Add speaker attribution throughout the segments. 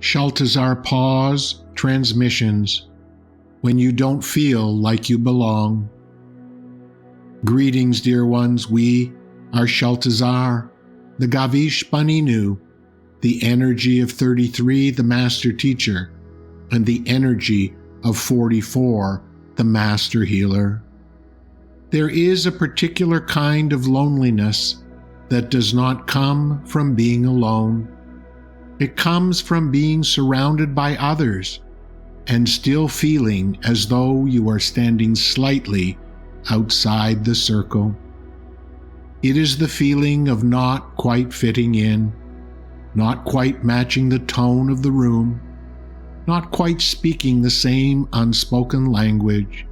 Speaker 1: Shaltazar Pause Transmissions when you don't feel like you belong. Greetings, dear ones. We are Shaltazar, the Gavish Baninu, the energy of 33, the Master Teacher, and the energy of 44, the Master Healer. There is a particular kind of loneliness that does not come from being alone. It comes from being surrounded by others and still feeling as though you are standing slightly outside the circle. It is the feeling of not quite fitting in, not quite matching the tone of the room, not quite speaking the same unspoken language,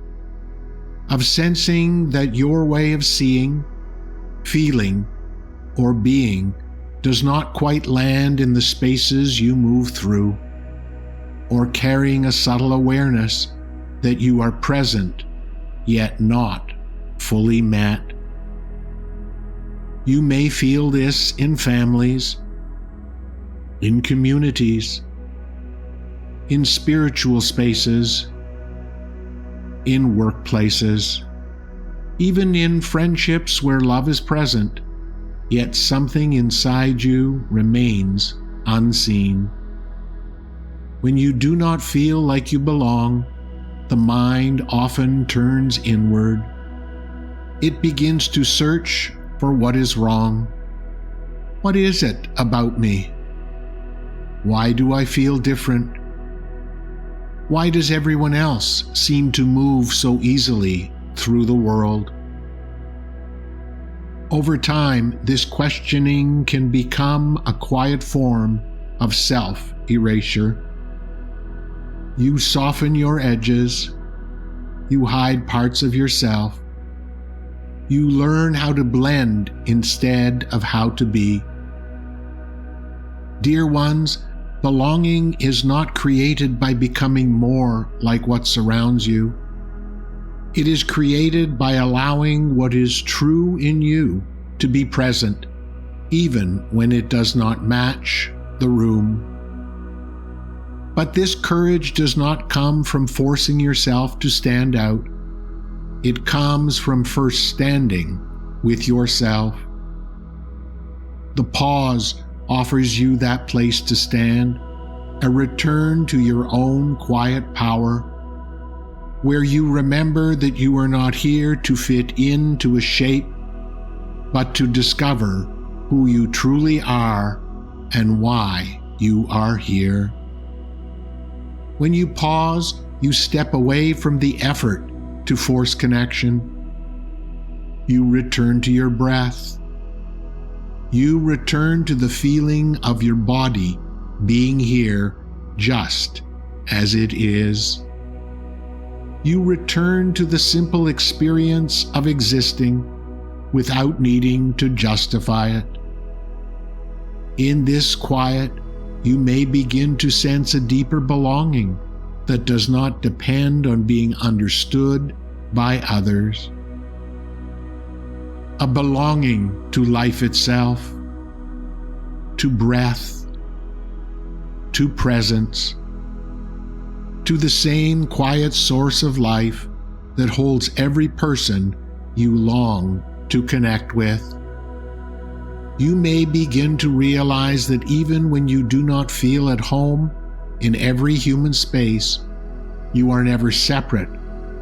Speaker 1: of sensing that your way of seeing, feeling, or being does not quite land in the spaces you move through, or carrying a subtle awareness that you are present, yet not fully met. You may feel this in families, in communities, in spiritual spaces, in workplaces, even in friendships where love is present, yet something inside you remains unseen. When you do not feel like you belong, the mind often turns inward. It begins to search for what is wrong. What is it about me? Why do I feel different? Why does everyone else seem to move so easily through the world? Over time, this questioning can become a quiet form of self-erasure. You soften your edges. You hide parts of yourself. You learn how to blend instead of how to be. Dear ones, belonging is not created by becoming more like what surrounds you. It is created by allowing what is true in you to be present, even when it does not match the room. But this courage does not come from forcing yourself to stand out. It comes from first standing with yourself. The pause offers you that place to stand, a return to your own quiet power, where you remember that you are not here to fit into a shape, but to discover who you truly are and why you are here. When you pause, you step away from the effort to force connection. You return to your breath. You return to the feeling of your body being here just as it is. You return to the simple experience of existing without needing to justify it. In this quiet, you may begin to sense a deeper belonging that does not depend on being understood by others. A belonging to life itself, to breath, to presence, to the same quiet source of life that holds every person you long to connect with. You may begin to realize that even when you do not feel at home in every human space, you are never separate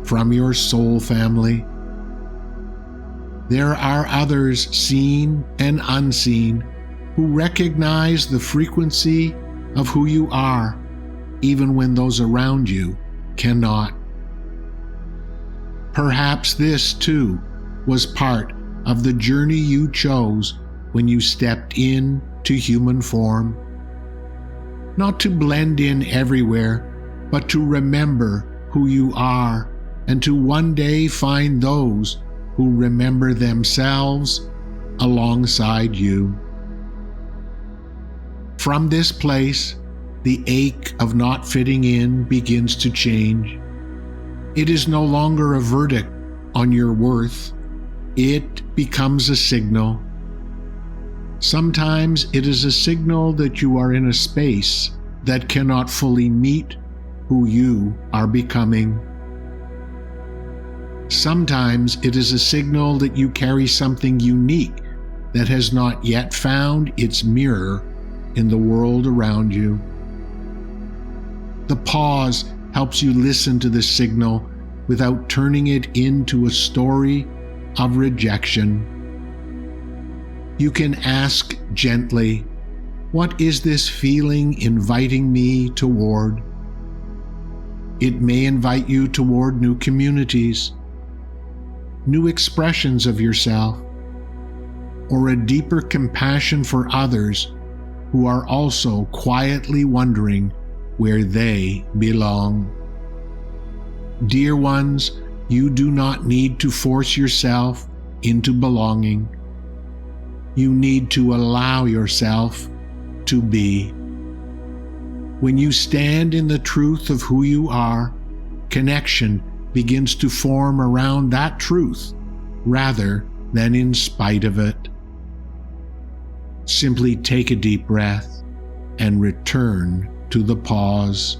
Speaker 1: from your soul family. There are others, seen and unseen, who recognize the frequency of who you are, even when those around you cannot. Perhaps this, too, was part of the journey you chose when you stepped in to human form. Not to blend in everywhere, but to remember who you are, and to one day find those who remember themselves alongside you. From this place, the ache of not fitting in begins to change. It is no longer a verdict on your worth. It becomes a signal. Sometimes it is a signal that you are in a space that cannot fully meet who you are becoming. Sometimes it is a signal that you carry something unique that has not yet found its mirror in the world around you. The pause helps you listen to the signal without turning it into a story of rejection. You can ask gently, "What is this feeling inviting me toward?" It may invite you toward new communities, new expressions of yourself, or a deeper compassion for others who are also quietly wondering where they belong. Dear ones, you do not need to force yourself into belonging. You need to allow yourself to be. When you stand in the truth of who you are, connection begins to form around that truth rather than in spite of it. Simply take a deep breath and return to the pause.